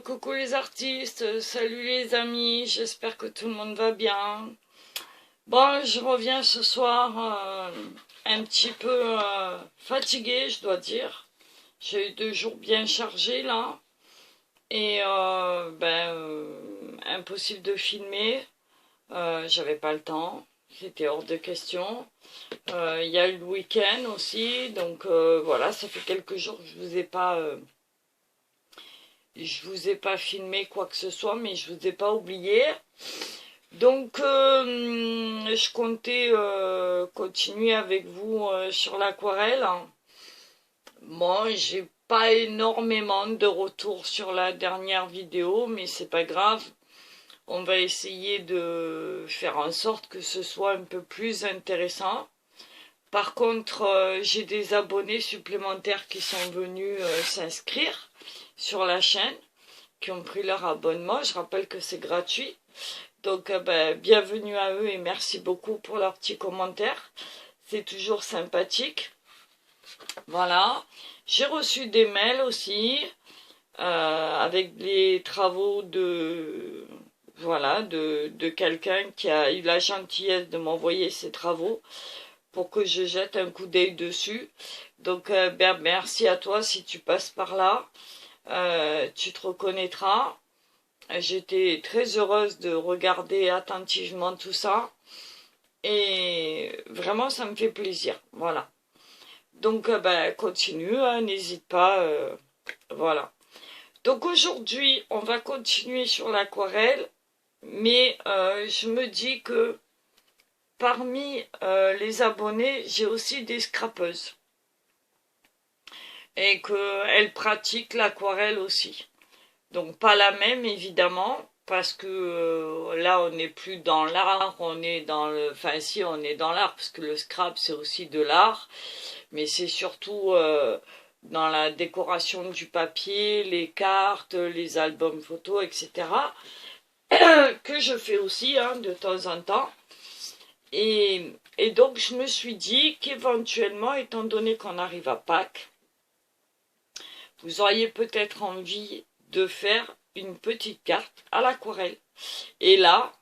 Coucou les artistes, salut les amis, j'espère que tout le monde va bien. Bon, je reviens ce soir un petit peu fatiguée, je dois dire. J'ai eu 2 jours bien chargés là, et impossible de filmer, j'avais pas le temps, c'était hors de question. Il y a eu le week-end aussi, donc voilà, ça fait quelques jours que je vous ai pas filmé quoi que ce soit, mais je vous ai pas oublié. Donc, je comptais continuer avec vous sur l'aquarelle. Bon, j'ai pas énormément de retours sur la dernière vidéo, mais c'est pas grave. On va essayer de faire en sorte que ce soit un peu plus intéressant. Par contre, j'ai des abonnés supplémentaires qui sont venus s'inscrire sur la chaîne, qui ont pris leur abonnement. Je rappelle que c'est gratuit. Donc, bienvenue à eux et merci beaucoup pour leurs petits commentaires. C'est toujours sympathique. Voilà. J'ai reçu des mails aussi avec les travaux de quelqu'un qui a eu la gentillesse de m'envoyer ses travaux pour que je jette un coup d'œil dessus. Donc, merci à toi si tu passes par là. Tu te reconnaîtras. J'étais très heureuse de regarder attentivement tout ça. Et vraiment, ça me fait plaisir. Voilà. Donc, continue, hein, n'hésite pas. Voilà. Donc, aujourd'hui, on va continuer sur l'aquarelle. Mais je me dis que parmi les abonnés, j'ai aussi des scrapeuses. Et qu'elles pratiquent l'aquarelle aussi. Donc pas la même évidemment, parce que là on n'est plus dans l'art, on est dans le... Enfin si, on est dans l'art, parce que le scrap c'est aussi de l'art, mais c'est surtout dans la décoration du papier, les cartes, les albums photos, etc. que je fais aussi hein, de temps en temps. Et donc je me suis dit qu'éventuellement, étant donné qu'on arrive à Pâques, vous auriez peut-être envie de faire une petite carte à l'aquarelle. Et là,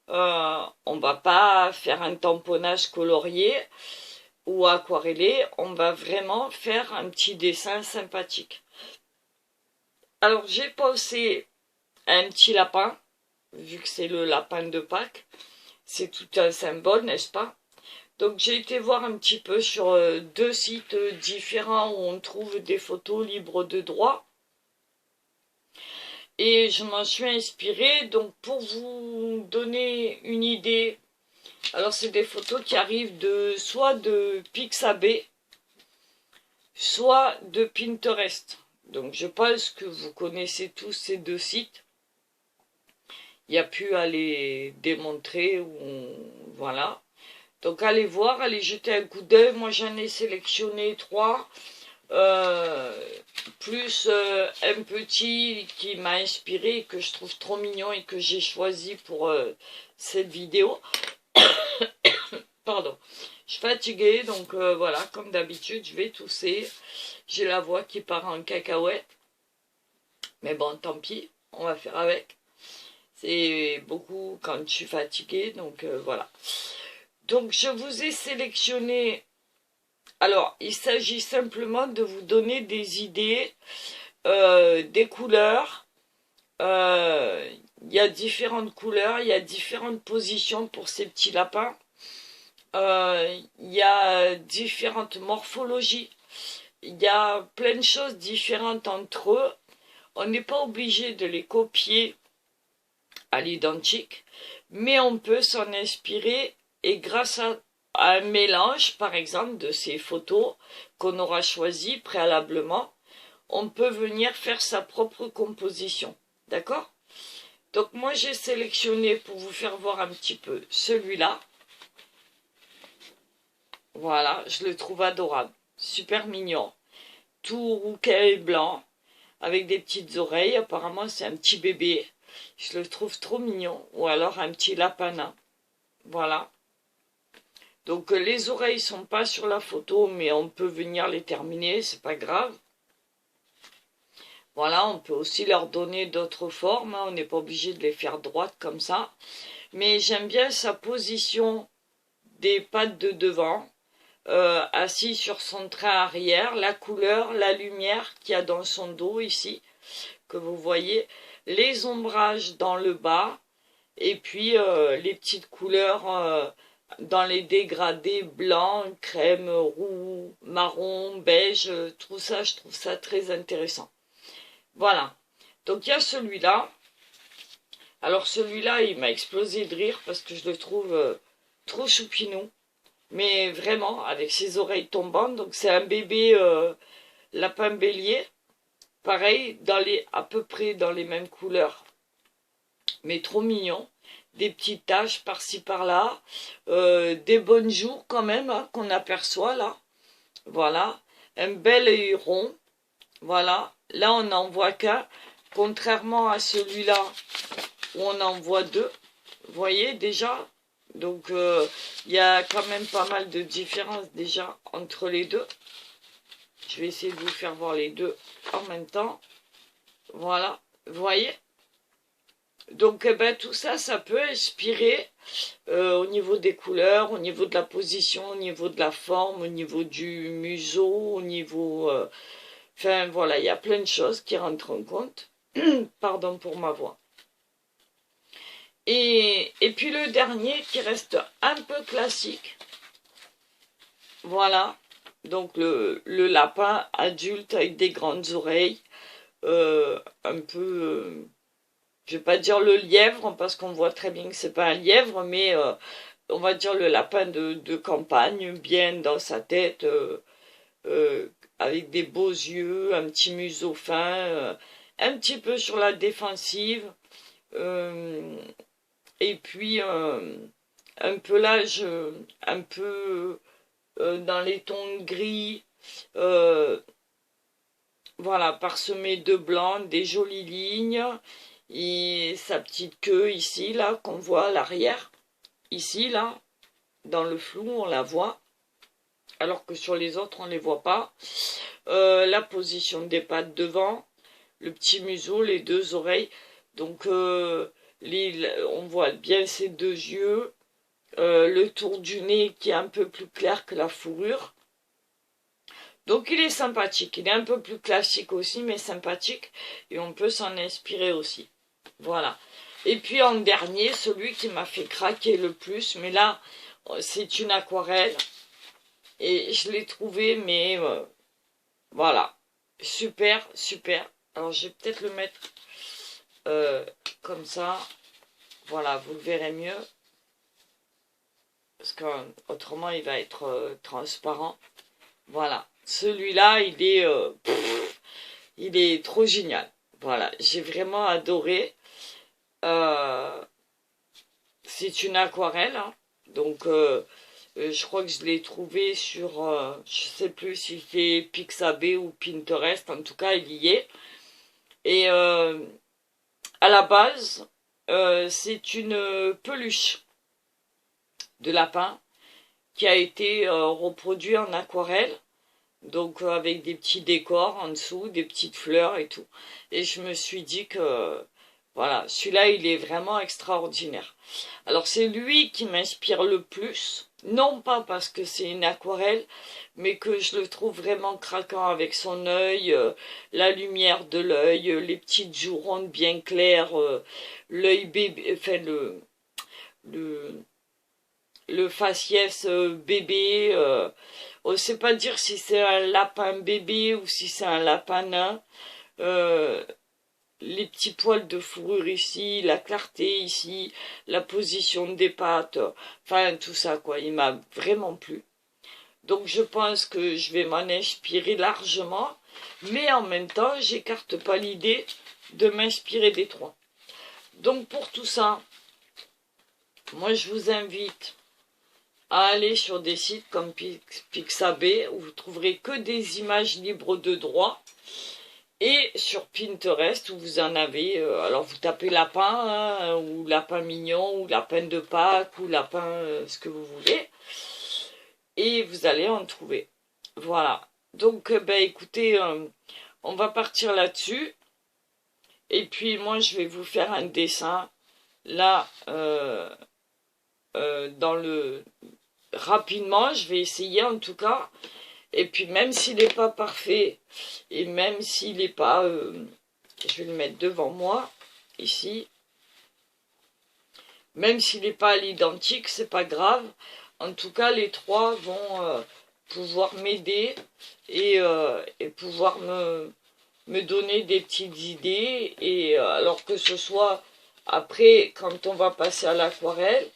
on va pas faire un tamponnage colorié ou aquarellé, on va vraiment faire un petit dessin sympathique. Alors j'ai pensé à un petit lapin, vu que c'est le lapin de Pâques, c'est tout un symbole, n'est-ce pas? Donc j'ai été voir un petit peu sur 2 sites différents où on trouve des photos libres de droit. Et je m'en suis inspirée, donc pour vous donner une idée, alors c'est des photos qui arrivent soit de Pixabay, soit de Pinterest. Donc je pense que vous connaissez tous ces 2 sites. Il n'y a plus à les démontrer, voilà. Donc allez voir, allez jeter un coup d'œil. Moi j'en ai sélectionné 3. Plus un petit qui m'a inspiré, que je trouve trop mignon et que j'ai choisi pour cette vidéo. Pardon, je suis fatiguée, donc voilà, comme d'habitude, je vais tousser. J'ai la voix qui part en cacahuète. Mais bon, tant pis, on va faire avec. C'est beaucoup quand je suis fatiguée, donc voilà. Donc je vous ai sélectionné... Alors, il s'agit simplement de vous donner des idées, des couleurs. Il y a différentes couleurs, il y a différentes positions pour ces petits lapins. Il y a différentes morphologies. Il y a plein de choses différentes entre eux. On n'est pas obligé de les copier à l'identique, mais on peut s'en inspirer et grâce à un mélange, par exemple, de ces photos qu'on aura choisies préalablement, on peut venir faire sa propre composition. D'accord? Donc moi, j'ai sélectionné pour vous faire voir un petit peu celui-là. Voilà, je le trouve adorable. Super mignon. Tout rouquet et blanc, avec des petites oreilles. Apparemment, c'est un petit bébé. Je le trouve trop mignon. Ou alors un petit lapin. Voilà. Donc les oreilles sont pas sur la photo, mais on peut venir les terminer, c'est pas grave. Voilà, on peut aussi leur donner d'autres formes, hein, on n'est pas obligé de les faire droites comme ça. Mais j'aime bien sa position des pattes de devant, assis sur son train arrière, la couleur, la lumière qu'il y a dans son dos ici, que vous voyez, les ombrages dans le bas, et puis les petites couleurs dans les dégradés blanc, crème, roux, marron, beige, tout ça, je trouve ça très intéressant. Voilà, donc il y a celui-là. Alors celui-là, il m'a explosé de rire parce que je le trouve trop choupinou. Mais vraiment, avec ses oreilles tombantes. Donc c'est un bébé lapin bélier. Pareil, à peu près dans les mêmes couleurs. Mais trop mignon. Des petites taches par-ci par-là. Des bonnes joues quand même, hein, qu'on aperçoit là. Voilà. Un bel œil rond. Voilà. Là, on n'en voit qu'un. Contrairement à celui-là, où on en voit deux. Vous voyez déjà? Donc, il y a quand même pas mal de différences déjà entre les deux. Je vais essayer de vous faire voir les deux en même temps. Voilà, vous voyez? Donc, eh ben, tout ça, ça peut inspirer au niveau des couleurs, au niveau de la position, au niveau de la forme, au niveau du museau, au niveau... Enfin, voilà, il y a plein de choses qui rentrent en compte. Pardon pour ma voix. Et puis le dernier qui reste un peu classique. Voilà. Donc le lapin adulte avec des grandes oreilles. Un peu... je vais pas dire le lièvre parce qu'on voit très bien que c'est pas un lièvre. Mais on va dire le lapin de campagne. Bien dans sa tête. Avec des beaux yeux. Un petit museau fin. Un petit peu sur la défensive. Et puis un pelage un peu dans les tons gris, voilà, parsemé de blanc, des jolies lignes, et sa petite queue ici, là, qu'on voit à l'arrière, ici, là, dans le flou, on la voit, alors que sur les autres, on ne les voit pas. La position des pattes devant, le petit museau, les deux oreilles, donc... on voit bien ses deux yeux, le tour du nez qui est un peu plus clair que la fourrure. Donc il est sympathique, il est un peu plus classique aussi, mais sympathique, et on peut s'en inspirer aussi. Voilà. Et puis en dernier, celui qui m'a fait craquer le plus, mais là, c'est une aquarelle, et je l'ai trouvé, mais voilà, super, super. Alors je vais peut-être le mettre comme ça. Voilà, vous le verrez mieux. Parce qu'autrement, il va être transparent. Voilà. Celui-là, il est trop génial. Voilà, j'ai vraiment adoré. C'est une aquarelle. Hein. Donc, je crois que je l'ai trouvé sur... je sais plus si c'est Pixabay ou Pinterest. En tout cas, il y est. Et à la base... c'est une peluche de lapin qui a été reproduite en aquarelle, donc avec des petits décors en dessous, des petites fleurs et tout. Et je me suis dit que, voilà, celui-là, il est vraiment extraordinaire. Alors c'est lui qui m'inspire le plus, non pas parce que c'est une aquarelle, mais que je le trouve vraiment craquant avec son œil, la lumière de l'œil, les petites joues rondes bien claires, l'œil bébé, enfin le faciès bébé. On ne sait pas dire si c'est un lapin bébé ou si c'est un lapin nain. Les petits poils de fourrure ici, la clarté ici, la position des pattes, enfin tout ça quoi, il m'a vraiment plu. Donc je pense que je vais m'en inspirer largement, mais en même temps, j'écarte pas l'idée de m'inspirer des trois. Donc pour tout ça, moi je vous invite à aller sur des sites comme Pixabay, où vous trouverez que des images libres de droit, et sur Pinterest, où vous en avez, alors vous tapez lapin, hein, ou lapin mignon, ou lapin de Pâques, ou lapin ce que vous voulez, et vous allez en trouver. Voilà. Donc, ben écoutez, on va partir là-dessus. Et puis moi je vais vous faire un dessin là rapidement, je vais essayer en tout cas. Et puis même s'il n'est pas parfait, et même s'il n'est pas... je vais le mettre devant moi, ici. Même s'il n'est pas à l'identique, c'est pas grave. En tout cas, les trois vont pouvoir m'aider et pouvoir me donner des petites idées. Et alors que ce soit après, quand on va passer à l'aquarelle,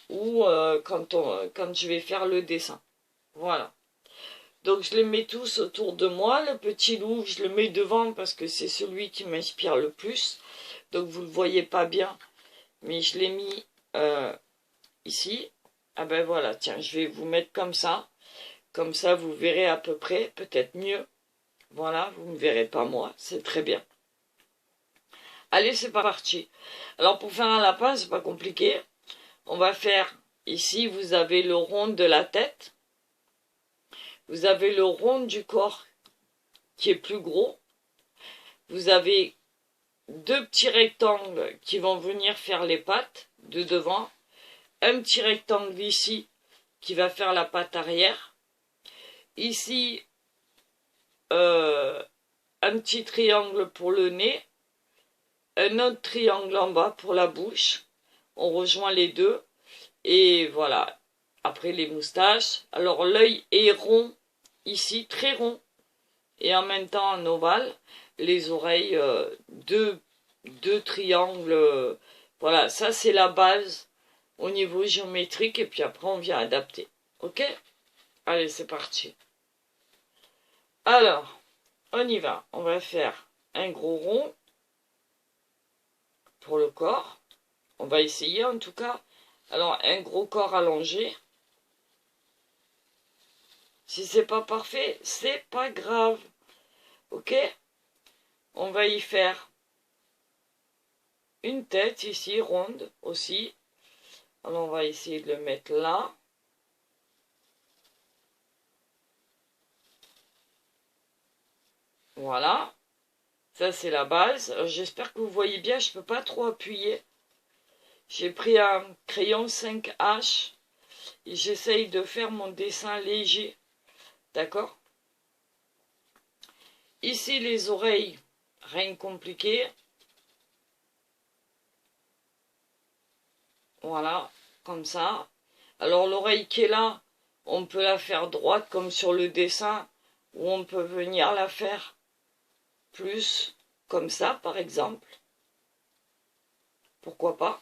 ou quand je vais faire le dessin. Voilà. Donc je les mets tous autour de moi. Le petit loup, je le mets devant parce que c'est celui qui m'inspire le plus. Donc vous ne le voyez pas bien, mais je l'ai mis ici. Ah ben voilà, tiens, je vais vous mettre comme ça. Comme ça, vous verrez à peu près, peut-être mieux. Voilà, vous ne verrez pas moi, c'est très bien. Allez, c'est parti. Alors pour faire un lapin, c'est pas compliqué. On va faire, ici vous avez le rond de la tête. Vous avez le rond du corps qui est plus gros. Vous avez deux petits rectangles qui vont venir faire les pattes de devant. Un petit rectangle ici qui va faire la patte arrière. Ici, un petit triangle pour le nez. Un autre triangle en bas pour la bouche. On rejoint les deux. Et voilà. Après les moustaches. Alors l'œil est rond ici, très rond. Et en même temps en ovale. Les oreilles, deux triangles. Voilà, ça c'est la base au niveau géométrique. Et puis après on vient adapter. Ok? Allez, c'est parti. Alors, on y va. On va faire un gros rond pour le corps. On va essayer en tout cas. Alors, un gros corps allongé. Si c'est pas parfait, c'est pas grave. Ok? On va y faire une tête ici, ronde aussi. Alors, on va essayer de le mettre là. Voilà. Ça, c'est la base. J'espère que vous voyez bien. Je ne peux pas trop appuyer. J'ai pris un crayon 5H. Et j'essaye de faire mon dessin léger. D'accord? Ici, les oreilles. Rien de compliqué. Voilà. Comme ça. Alors, l'oreille qui est là, on peut la faire droite comme sur le dessin. Ou on peut venir la faire plus comme ça, par exemple. Pourquoi pas?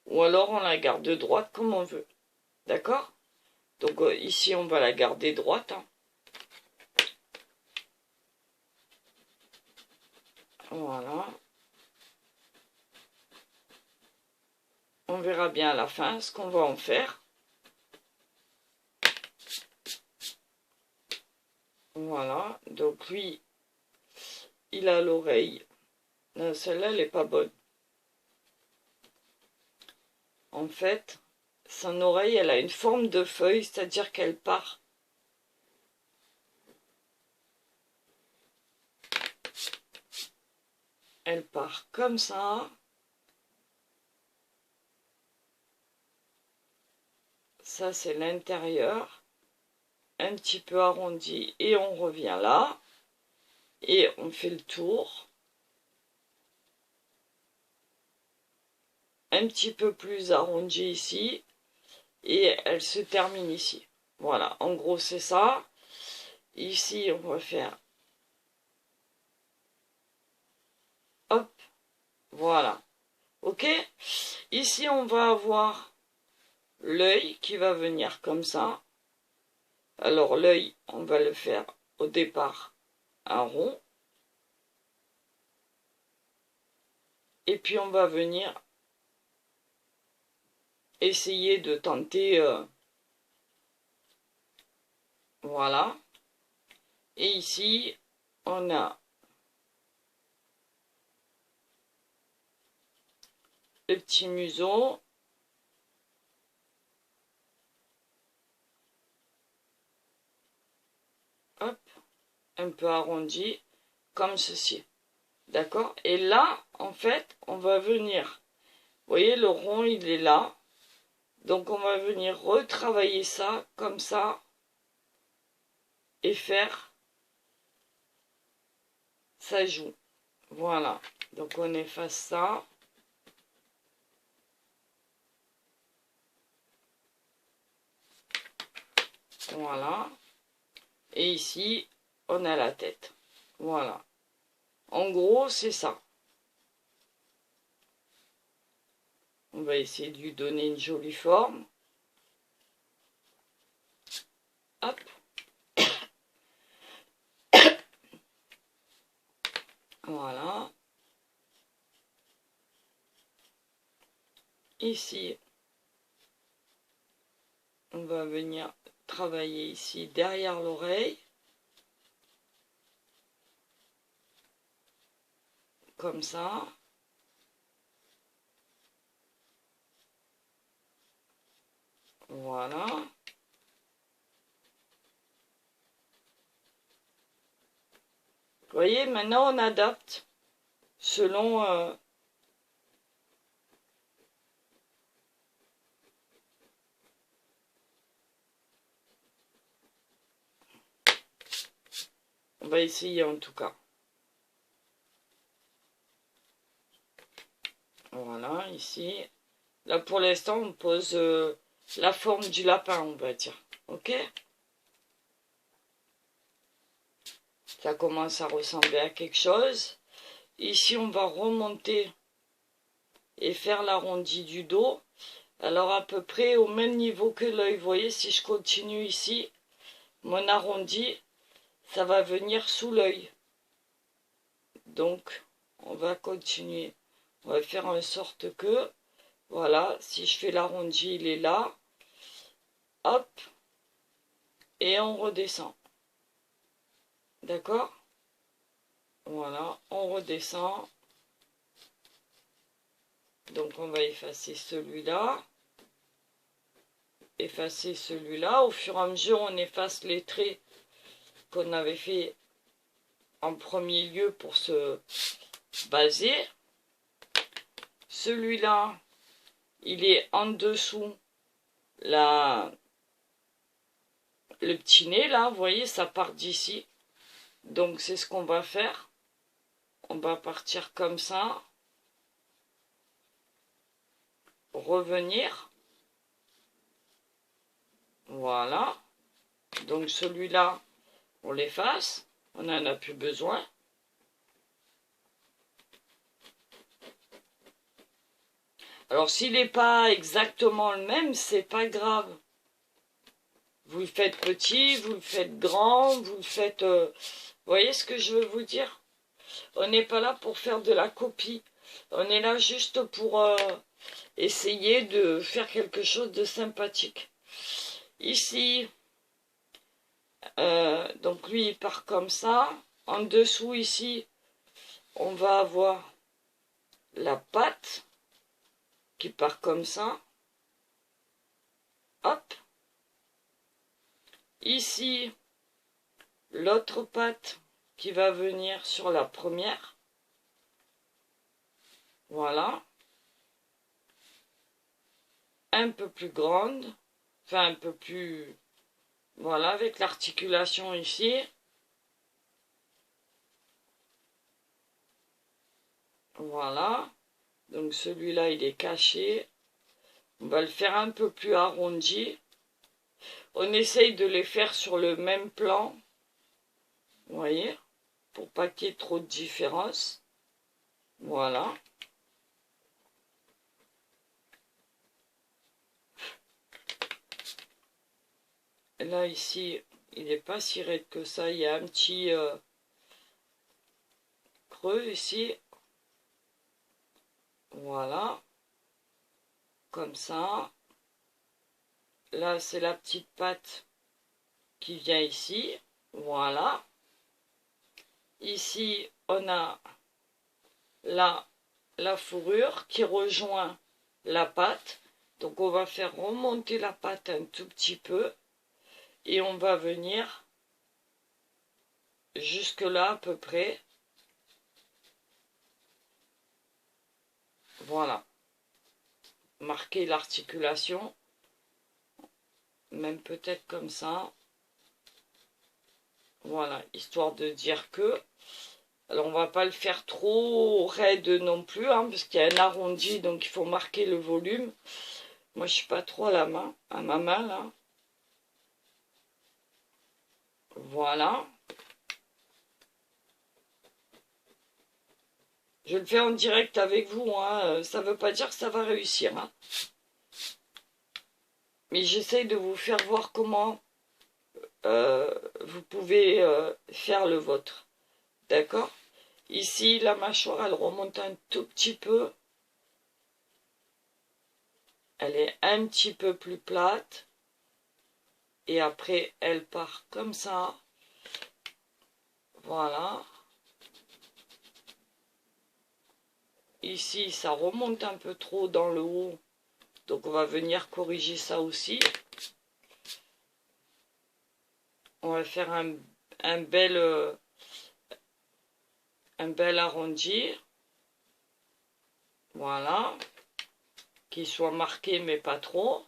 Ou alors on la garde droite comme on veut. D'accord? Donc ici on va la garder droite. Hein. Voilà. On verra bien à la fin ce qu'on va en faire. Voilà. Donc lui, il a l'oreille. Celle-là, elle n'est pas bonne. En fait, son oreille, elle a une forme de feuille, c'est-à-dire qu'elle part. Elle part comme ça. Ça, c'est l'intérieur. Un petit peu arrondi. Et on revient là. Et on fait le tour. Un petit peu plus arrondi ici. Et elle se termine ici. Voilà, en gros, c'est ça. Ici, on va faire... Hop, voilà. Ok? Ici, on va avoir l'œil qui va venir comme ça. Alors, l'œil, on va le faire au départ un rond. Et puis, on va venir essayer de tenter... voilà. Et ici, on a le petit museau. Hop, un peu arrondi, comme ceci. D'accord? Et là, en fait, on va venir, vous voyez, le rond, il est là. Donc, on va venir retravailler ça, comme ça, et faire, ça joue. Voilà. Donc, on efface ça. Voilà. Et ici, on a la tête. Voilà. En gros, c'est ça. On va essayer de lui donner une jolie forme. Hop. Voilà. Ici, on va venir travailler ici derrière l'oreille. Comme ça. Voilà. Vous voyez, maintenant on adapte selon... on va essayer en tout cas. Voilà, ici. Là pour l'instant on pose la forme du lapin, on va dire. Ok? Ça commence à ressembler à quelque chose. Ici on va remonter et faire l'arrondi du dos. Alors à peu près au même niveau que l'œil. Vous voyez, si je continue ici, mon arrondi, ça va venir sous l'œil. Donc, on va continuer. On va faire en sorte que, voilà, si je fais l'arrondi, il est là. Hop. Et on redescend. D'accord? Voilà, on redescend. Donc, on va effacer celui-là. Effacer celui-là. Au fur et à mesure, on efface les traits qu'on avait fait en premier lieu pour se baser. Celui-là, il est en dessous le petit nez, là, vous voyez, ça part d'ici. Donc, c'est ce qu'on va faire. On va partir comme ça. Revenir. Voilà. Donc, celui-là, on l'efface. On n'en a plus besoin. Alors, s'il n'est pas exactement le même, c'est pas grave. Vous le faites petit, vous le faites grand, vous le faites... vous voyez ce que je veux vous dire? On n'est pas là pour faire de la copie. On est là juste pour essayer de faire quelque chose de sympathique. Ici, donc lui, il part comme ça. En dessous, ici, on va avoir la patte qui part comme ça. Hop. Ici, l'autre patte qui va venir sur la première. Voilà. Un peu plus grande. Enfin, un peu plus... Voilà, avec l'articulation ici. Voilà. Donc celui-là, il est caché. On va le faire un peu plus arrondi. On essaye de les faire sur le même plan. Vous voyez? Pour pas qu'il y ait trop de différence. Voilà. Et là, ici, il n'est pas si raide que ça. Il y a un petit creux ici. Voilà. Comme ça. Là, c'est la petite patte qui vient ici. Voilà. Ici, on a la fourrure qui rejoint la patte. Donc, on va faire remonter la patte un tout petit peu. Et on va venir jusque là à peu près. marquer l'articulation. Même peut-être comme ça. Voilà, histoire de dire que... Alors, on va pas le faire trop raide non plus, hein, parce qu'il y a un arrondi, donc il faut marquer le volume. Moi, je suis pas trop à ma main, là. Voilà. Je le fais en direct avec vous, hein. Ça veut pas dire que ça va réussir, hein. Mais j'essaye de vous faire voir comment vous pouvez faire le vôtre. D'accord? Ici, la mâchoire, elle remonte un tout petit peu. Elle est un petit peu plus plate. Et après, elle part comme ça. Voilà. Ici, ça remonte un peu trop dans le haut. Donc, on va venir corriger ça aussi. On va faire un bel arrondi. Voilà. Qui soit marqué, mais pas trop.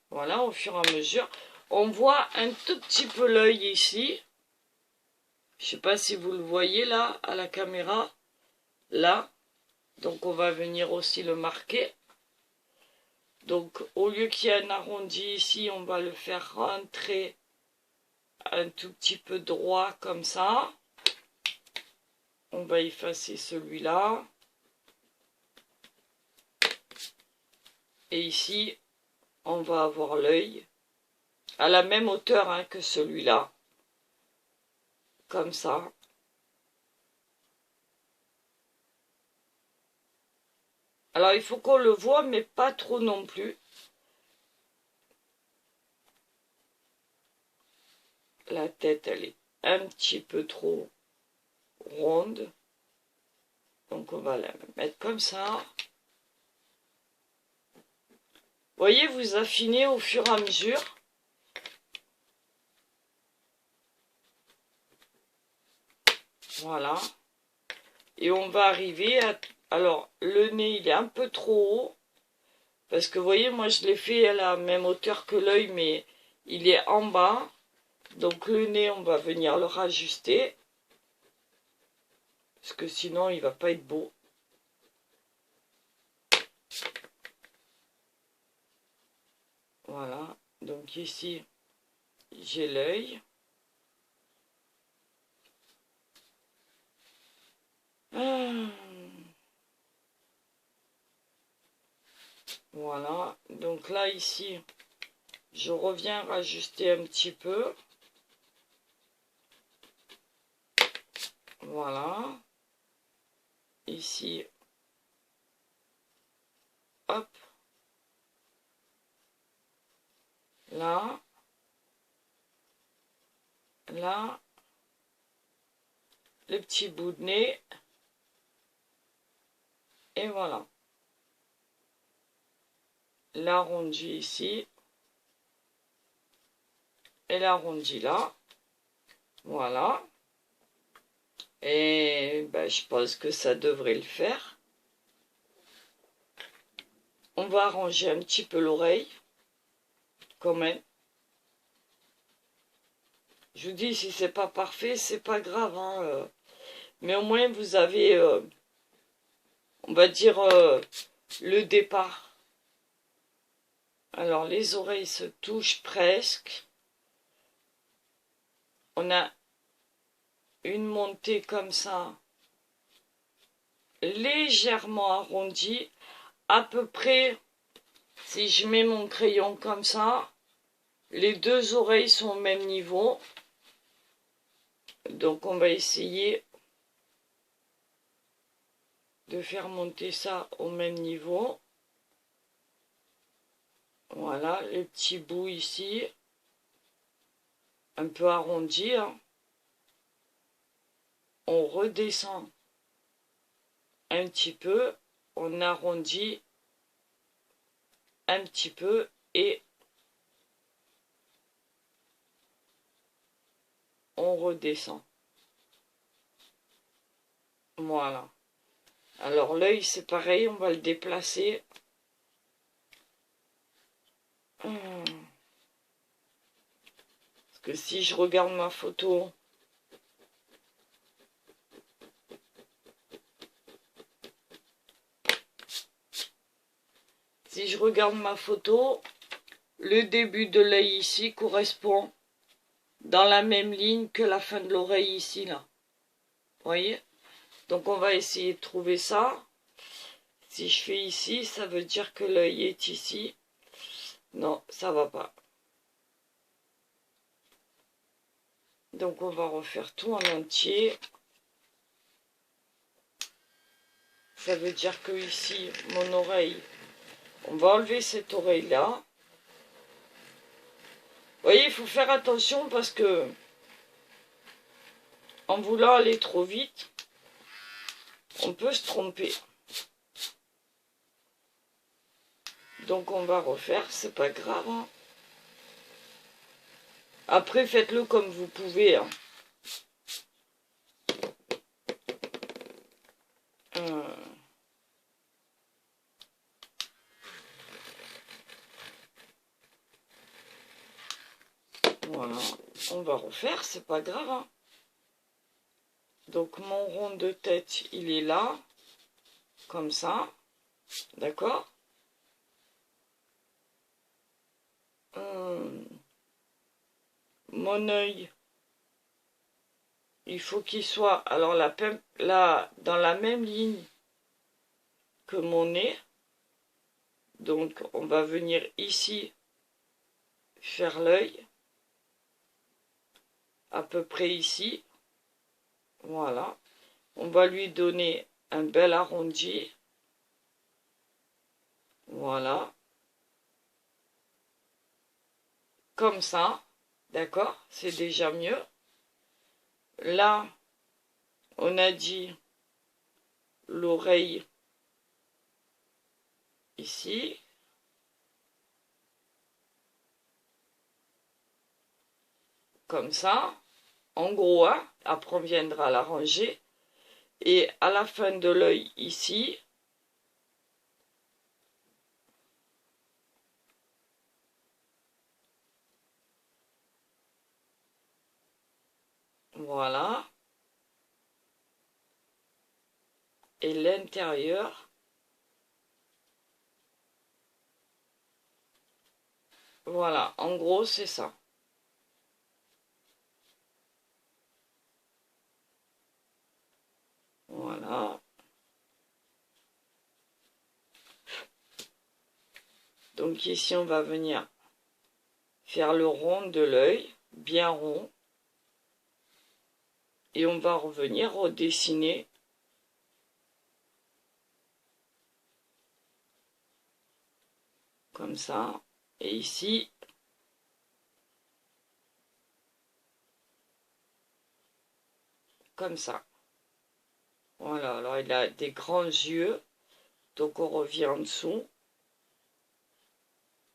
Voilà, au fur et à mesure. On voit un tout petit peu l'œil ici. Je ne sais pas si vous le voyez là, à la caméra. Là. Donc, on va venir aussi le marquer. Donc, au lieu qu'il y ait un arrondi ici, on va le faire rentrer un tout petit peu droit comme ça. On va effacer celui-là. Et ici, on va avoir l'œil à la même hauteur hein, que celui-là. Comme ça. Alors, il faut qu'on le voit, mais pas trop non plus. La tête, elle est un petit peu trop ronde. Donc, on va la mettre comme ça. Vous voyez, vous affinez au fur et à mesure. Voilà. Et on va arriver à... Alors, le nez, il est un peu trop haut. Parce que, vous voyez, moi, je l'ai fait à la même hauteur que l'œil, mais il est en bas. Donc, le nez, on va venir le rajuster. Parce que sinon, il va pas être beau. Voilà. Donc, ici, j'ai l'œil. Voilà. Donc là, ici, je reviens rajuster un petit peu. Voilà. Ici. Hop. Là. Là. Le petit bout de nez. Et voilà. L'arrondi ici. Et l'arrondi là. Voilà. Et ben, je pense que ça devrait le faire. On va arranger un petit peu l'oreille. Quand même. Je vous dis, si c'est pas parfait, c'est pas grave. Hein, mais au moins, vous avez, on va dire, le départ. Alors, les oreilles se touchent presque. On a une montée comme ça, légèrement arrondie. À peu près, si je mets mon crayon comme ça, les deux oreilles sont au même niveau. Donc, on va essayer de faire monter ça au même niveau. Voilà, le petit bout ici, un peu arrondi. Hein. On redescend un petit peu, on arrondit un petit peu et on redescend. Voilà. Alors l'œil, c'est pareil, on va le déplacer. Parce que si je regarde ma photo, le début de l'œil ici correspond dans la même ligne que la fin de l'oreille ici, là. Vous voyez? Donc on va essayer de trouver ça. Si je fais ici, ça veut dire que l'œil est ici. Non, ça va pas. Donc on va refaire tout en entier. Ça veut dire que ici, mon oreille, on va enlever cette oreille-là. Vous voyez, il faut faire attention parce que en voulant aller trop vite, on peut se tromper. Donc on va refaire, c'est pas grave. Hein. Après, faites-le comme vous pouvez. Hein. Voilà, on va refaire, c'est pas grave. Hein. Donc mon rond de tête, il est là, comme ça, d'accord? Mon œil, il faut qu'il soit, alors là, dans la même ligne que mon nez. Donc on va venir ici faire l'œil, à peu près ici. Voilà. On va lui donner un bel arrondi. Voilà. Comme ça. D'accord? C'est déjà mieux. Là, on a dit l'oreille ici. Comme ça. En gros, hein, après on viendra l'arranger. Et à la fin de l'œil ici, voilà. Et l'intérieur, voilà. En gros, c'est ça. Voilà. Donc ici, on va venir faire le rond de l'œil, bien rond. Et on va revenir redessiner comme ça. Et ici, comme ça. Voilà, alors il a des grands yeux. Donc on revient en dessous.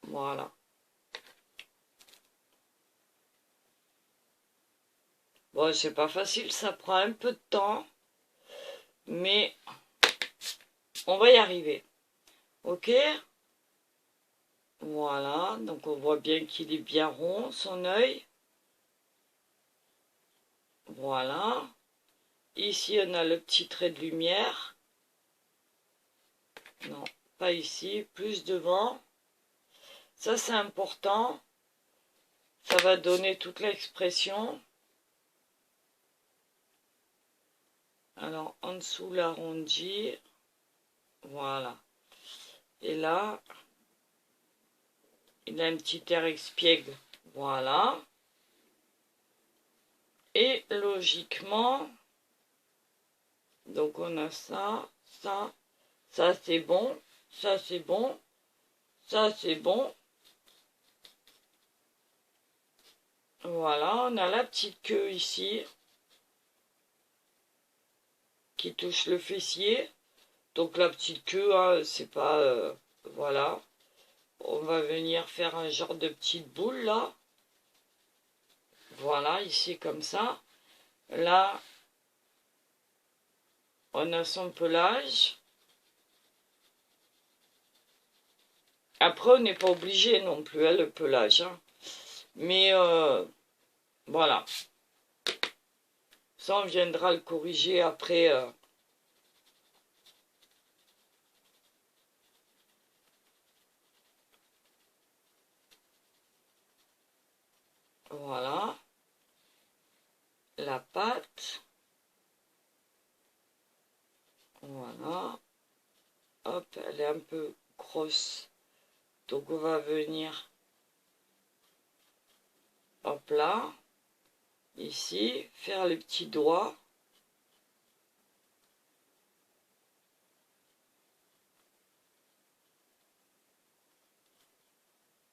Voilà. Bon, c'est pas facile, ça prend un peu de temps. Mais on va y arriver. Ok? Voilà, donc on voit bien qu'il est bien rond, son œil. Voilà. Ici, on a le petit trait de lumière. Non, pas ici, plus devant. Ça, c'est important. Ça va donner toute l'expression. Alors, en dessous, l'arrondi. Voilà. Et là, il a un petit air espiègle. Voilà. Et logiquement, donc on a ça, ça, ça c'est bon, ça c'est bon, ça c'est bon. Voilà, on a la petite queue ici qui touche le fessier. Donc la petite queue, hein, c'est pas... voilà. On va venir faire un genre de petite boule là. Voilà, ici comme ça. Là, On a son pelage. Après, on n'est pas obligé non plus, hein, le pelage. Hein. Mais voilà. Ça, on viendra le corriger après. Voilà. La pâte. Voilà. Hop, elle est un peu grosse. Donc, on va venir. Hop là. Ici. Faire les petits doigts.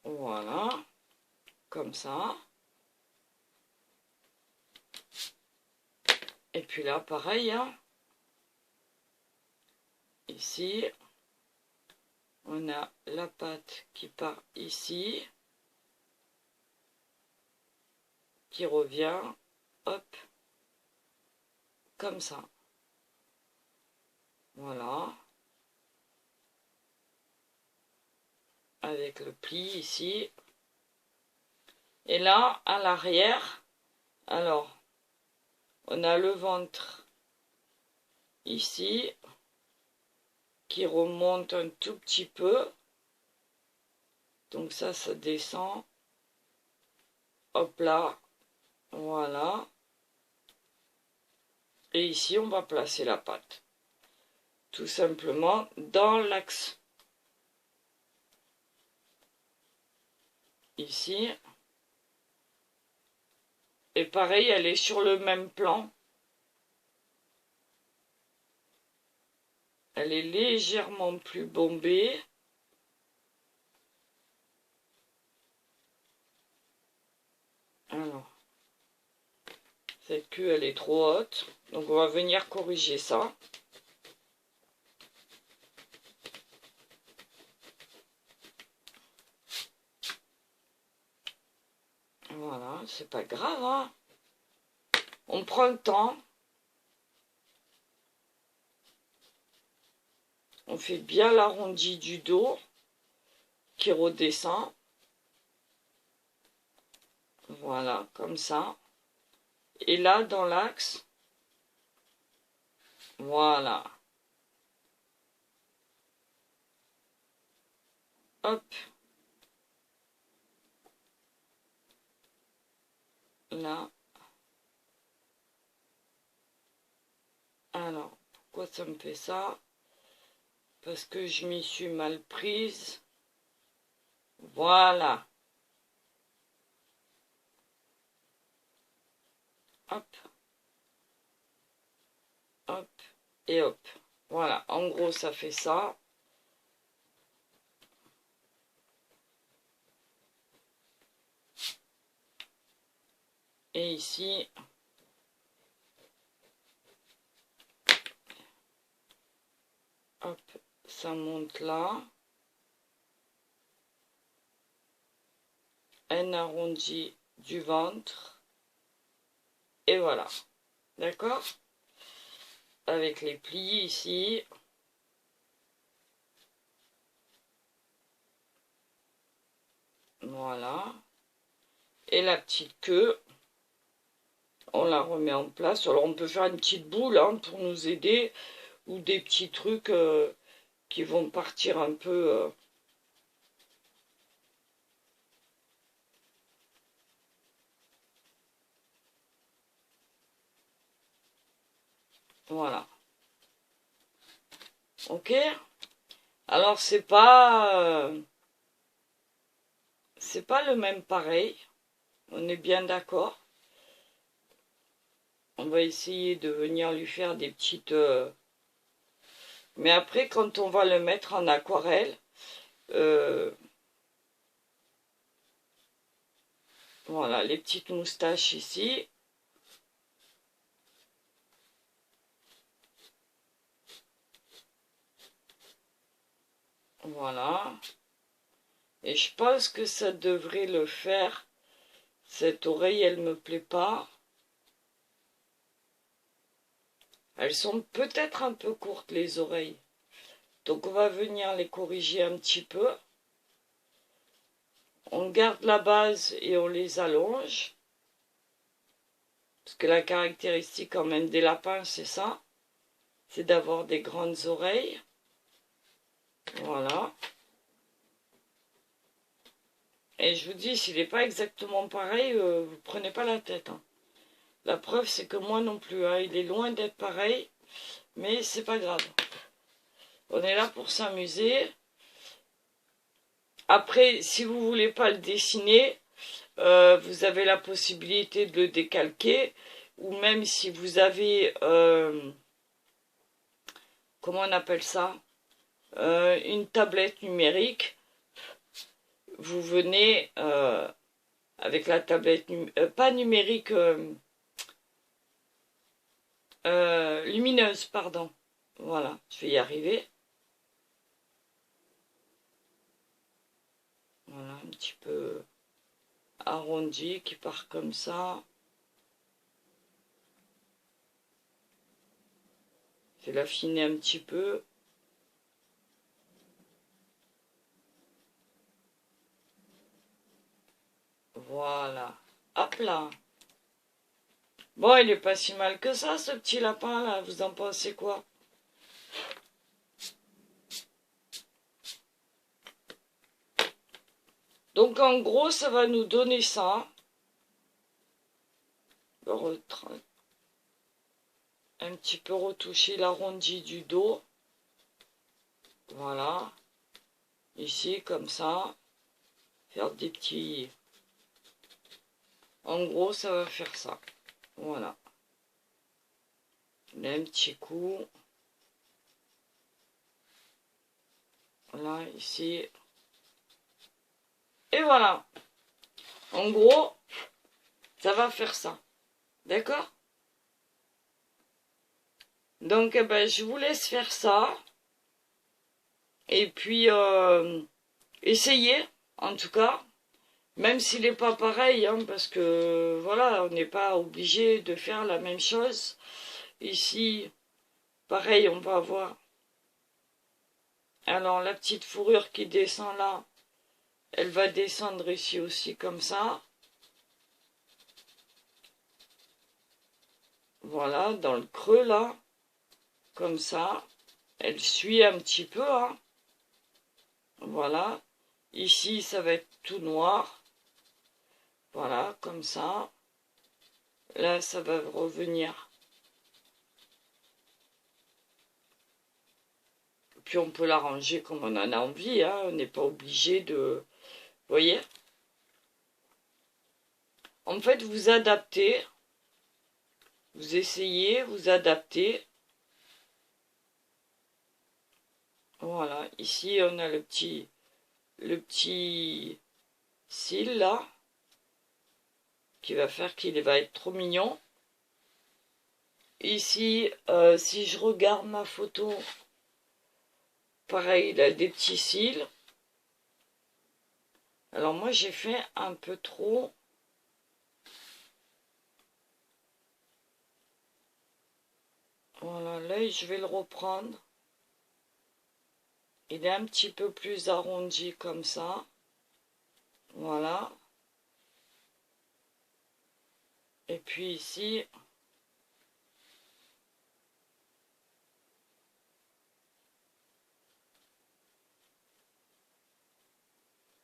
Voilà. Comme ça. Et puis là, pareil, hein. Ici, on a la pâte qui part ici, qui revient, hop, comme ça. Voilà. Avec le pli ici. Et là, à l'arrière, alors, on a le ventre ici, qui remonte un tout petit peu. Donc ça descend. Hop là. Voilà. Et ici, on va placer la pâte. Tout simplement dans l'axe. Ici. Et pareil, elle est sur le même plan. Elle est légèrement plus bombée. Alors, cette queue, elle est trop haute. Donc, on va venir corriger ça. Voilà, c'est pas grave, hein. On prend le temps. On fait bien l'arrondi du dos qui redescend. Voilà, comme ça. Et là, dans l'axe, voilà. Hop. Là. Alors, pourquoi ça me fait ça? Parce que je m'y suis mal prise. Voilà. Hop. Hop. Et hop. Voilà. En gros, ça fait ça. Et ici, hop, ça monte là. Un arrondi du ventre. Et voilà. D'accord? Avec les plis ici. Voilà. Et la petite queue, on la remet en place. Alors on peut faire une petite boule hein, pour nous aider. Ou des petits trucs qui vont partir un peu... Voilà. Ok? Alors c'est pas le même pareil. On est bien d'accord. On va essayer de venir lui faire des petites... Mais après, quand on va le mettre en aquarelle, voilà, les petites moustaches ici. Voilà. Et je pense que ça devrait le faire. Cette oreille, elle me plaît pas. Elles sont peut-être un peu courtes, les oreilles. Donc on va venir les corriger un petit peu. On garde la base et on les allonge. Parce que la caractéristique quand même des lapins, c'est ça. C'est d'avoir des grandes oreilles. Voilà. Et je vous dis, s'il n'est pas exactement pareil, vous prenez pas la tête. Hein. La preuve, c'est que moi non plus. Hein. Il est loin d'être pareil. Mais c'est pas grave. On est là pour s'amuser. Après, si vous voulez pas le dessiner, vous avez la possibilité de le décalquer. Ou même si vous avez... comment on appelle ça, une tablette numérique, vous venez avec la tablette, pas numérique, lumineuse, pardon. Voilà, je vais y arriver. Voilà, un petit peu arrondi qui part comme ça. Je vais l'affiner un petit peu. Voilà. Hop là. Bon, il est pas si mal que ça, ce petit lapin là. Vous en pensez quoi? Donc en gros, ça va nous donner ça. Un petit peu retoucher l'arrondi du dos. Voilà. Ici, comme ça. Faire des petits... En gros, ça va faire ça. Voilà. Un petit coup. Là, ici. Et voilà. En gros, ça va faire ça. D'accord? Donc, eh ben, je vous laisse faire ça. Et puis, essayez, en tout cas. Même s'il n'est pas pareil, hein, parce que, voilà, on n'est pas obligé de faire la même chose. Ici, pareil, on va avoir... Alors, la petite fourrure qui descend là, elle va descendre ici aussi, comme ça. Voilà, dans le creux, là. Comme ça. Elle suit un petit peu, hein. Voilà. Ici, ça va être tout noir. Voilà, comme ça. Là, ça va revenir. Puis on peut l'arranger comme on en a envie, hein. On n'est pas obligé de... Vous voyez? En fait, vous adaptez. Vous essayez, vous adaptez. Voilà. Ici, on a le petit cil, là. Qui va faire qu'il va être trop mignon. Ici, si je regarde ma photo, pareil, il a des petits cils. Alors moi, j'ai fait un peu trop. Voilà, l'œil, je vais le reprendre. Il est un petit peu plus arrondi comme ça. Voilà. Et puis ici...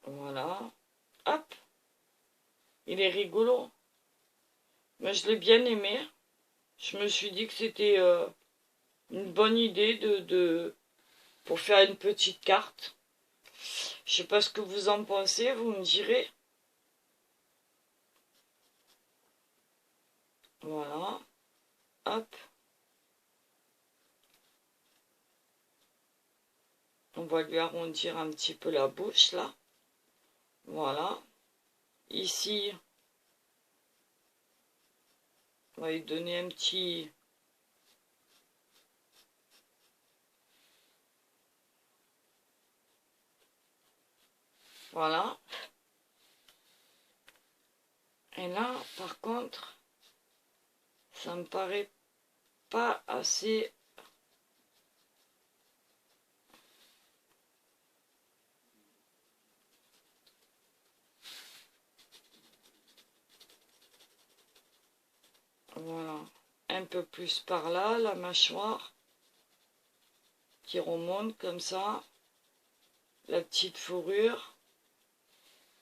Voilà. Hop. Il est rigolo. Mais je l'ai bien aimé. Je me suis dit que c'était une bonne idée pour faire une petite carte. Je sais pas ce que vous en pensez, vous me direz. Voilà. Hop. On va lui arrondir un petit peu la bouche, là. Voilà. Ici, on va lui donner un petit... Voilà. Et là, par contre, ça me paraît pas assez. Voilà, un peu plus par là, la mâchoire qui remonte comme ça, la petite fourrure,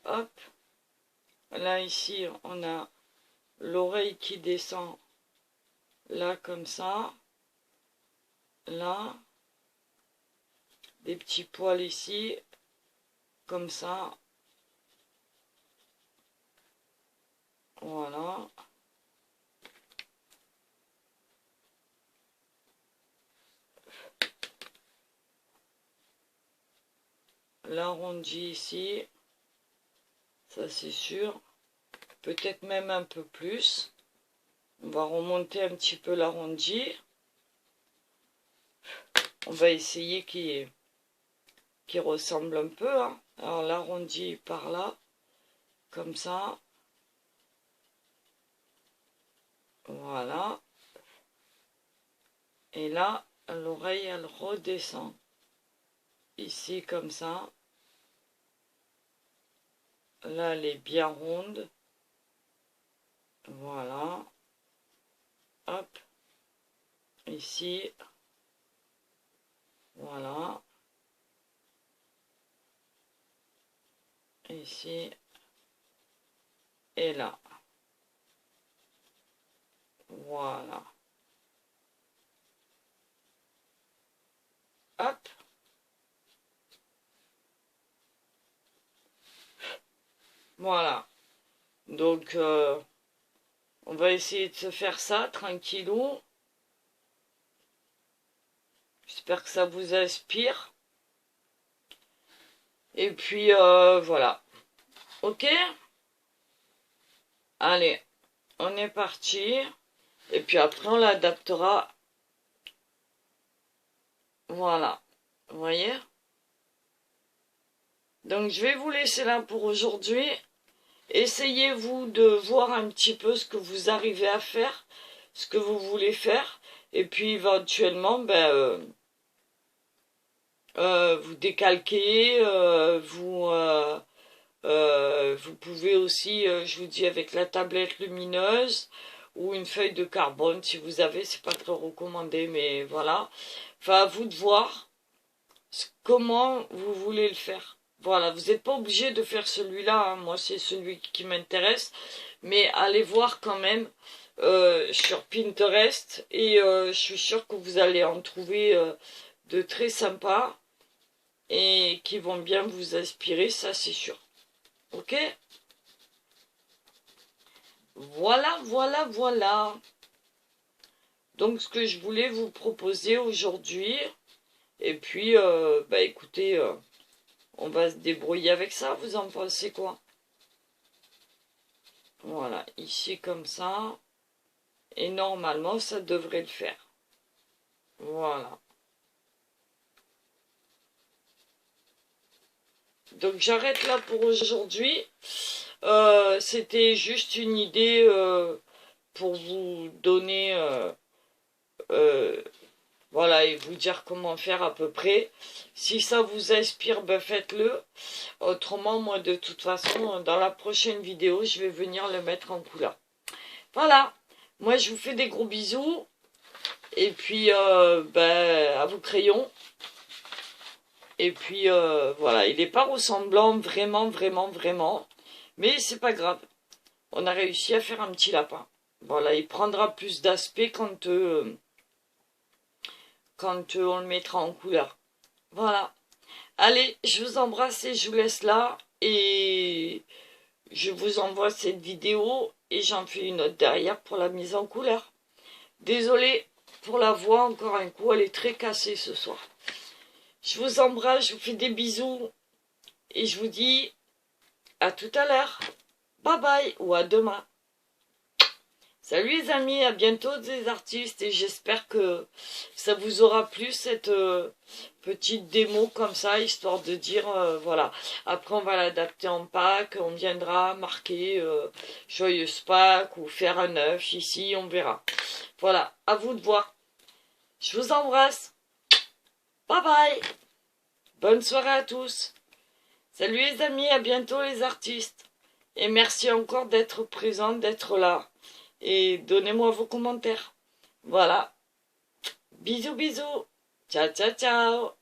hop, là ici on a l'oreille qui descend, là comme ça, là, des petits poils ici, comme ça, voilà. L'arrondi ici, ça c'est sûr, peut-être même un peu plus. On va remonter un petit peu l'arrondi. On va essayer qu'il ressemble un peu. Hein. Alors l'arrondi par là, comme ça. Voilà. Et là, l'oreille, elle redescend. Ici, comme ça. Là, elle est bien ronde. Voilà. Hop. Ici. Voilà. Ici. Et là. Voilà. Hop. Voilà. Donc, on va essayer de se faire ça tranquillou. J'espère que ça vous inspire. Et puis, voilà. Ok? Allez, on est parti. Et puis après, on l'adaptera. Voilà. Vous voyez? Donc, je vais vous laisser là pour aujourd'hui. Essayez-vous de voir un petit peu ce que vous arrivez à faire, ce que vous voulez faire. Et puis, éventuellement, vous décalquez, vous pouvez aussi, je vous dis, avec la tablette lumineuse ou une feuille de carbone, si vous avez, c'est pas trop recommandé, mais voilà. Enfin, à vous de voir comment vous voulez le faire. Voilà, vous n'êtes pas obligé de faire celui-là, hein. Moi c'est celui qui m'intéresse, mais allez voir quand même sur Pinterest, et je suis sûre que vous allez en trouver de très sympas, et qui vont bien vous inspirer, ça c'est sûr. Ok? Voilà, voilà, voilà. Donc ce que je voulais vous proposer aujourd'hui, et puis, écoutez, on va se débrouiller avec ça, vous en pensez quoi? Voilà, ici comme ça, et normalement ça devrait le faire. Voilà. Donc j'arrête là pour aujourd'hui. C'était juste une idée pour vous donner, voilà, et vous dire comment faire à peu près. Si ça vous inspire, ben faites-le. Autrement, moi de toute façon, dans la prochaine vidéo, je vais venir le mettre en couleur. Voilà, moi je vous fais des gros bisous. Et puis, à vos crayons. Et puis, voilà, il n'est pas ressemblant vraiment, vraiment, vraiment. Mais c'est pas grave. On a réussi à faire un petit lapin. Voilà, il prendra plus d'aspect quand on le mettra en couleur. Voilà. Allez, je vous embrasse et je vous laisse là. Et je vous envoie cette vidéo et j'en fais une autre derrière pour la mise en couleur. Désolée pour la voix, encore un coup, elle est très cassée ce soir. Je vous embrasse, je vous fais des bisous et je vous dis à tout à l'heure. Bye bye ou à demain. Salut les amis, à bientôt les artistes, et j'espère que ça vous aura plu cette petite démo comme ça, histoire de dire voilà. Après on va l'adapter en Pâques, on viendra marquer Joyeuse Pâques ou faire un œuf ici, on verra. Voilà, à vous de voir. Je vous embrasse. Bye bye. Bonne soirée à tous. Salut les amis, à bientôt les artistes. Et merci encore d'être présents, d'être là. Et donnez-moi vos commentaires. Voilà. Bisous, bisous. Ciao, ciao, ciao.